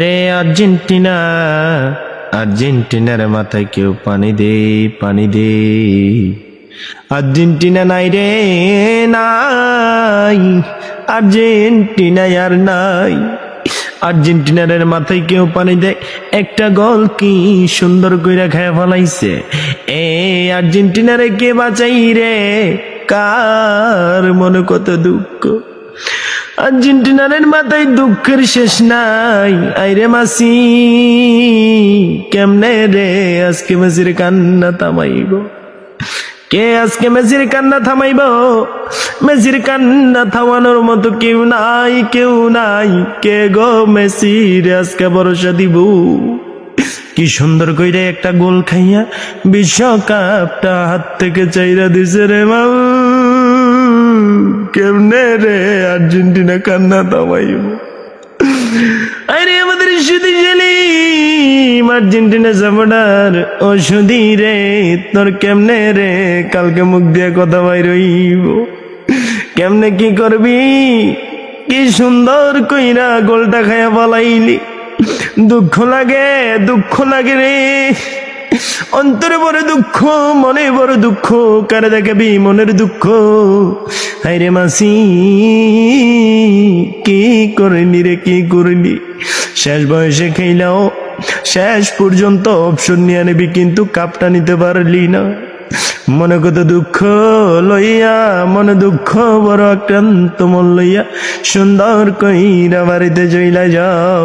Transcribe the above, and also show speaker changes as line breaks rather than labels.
রে আর্জেন্টিনা, আর্জেন্টিনার মাথায় কেউ পানি দে, পানি দে। আর্জেন্টিনা নাই রে নাই, আর্জেন্টিনা আর নাই। আর্জেন্টিনার মাথায় কেউ পানি দেয়, একটা গোল কি সুন্দর কইরা খায়া ফলাইছে। এ আর্জেন্টিনারে কে বাঁচাই রে, কার মনে কত দুঃখ। আর্জেন্টিনারের মাথায় দুঃখের শেষ নাই। আইরে মাসি, কেমনে রে আজকে মেসির কান্না থামাইব? কে আজকে মেসির কান্না থামাইব? মেসির কান্না থামানোর মতো কেউ নাই, কেউ নাই। কে গো মেসির আজকে ভরসা দিব? কি সুন্দর কইরে একটা গোল খাইয়া বিশ্বকাপটা হাত থেকে চাইরা দিছে রে মাউ। কেমনে রে আর্জেন্টিনা কান্না থামাইব? আরে আমাদের সুদীশালী আর্জেন্টিনা সাপোর্টার, ও সুদী রে, তোর কেমনে রে কালকে মুখ দিয়ে কথা বাইর হইব? কেমনে কি করবি? কি সুন্দর কইরা গোলটা খায়া পালাইলি। দুঃখ লাগে, দুঃখ লাগে রে, অন্তরে বড় দুঃখ, মনে বড় দুঃখ। কারে দেখাবি মনের দুঃখ? হাইরে মাসি, কি করিনি রে, কি করিনি? শেষ বয়সে খেলাও, শেষ পর্যন্ত অপশন নিয়ে নিবি, কিন্তু কাপটা নিতে পারলি না। মনে কত দুঃখ লইয়া, মনে দুঃখ বড় আক্রান্ত মন লইয়া সুন্দর কইরা বাড়িতে চইলা যাও।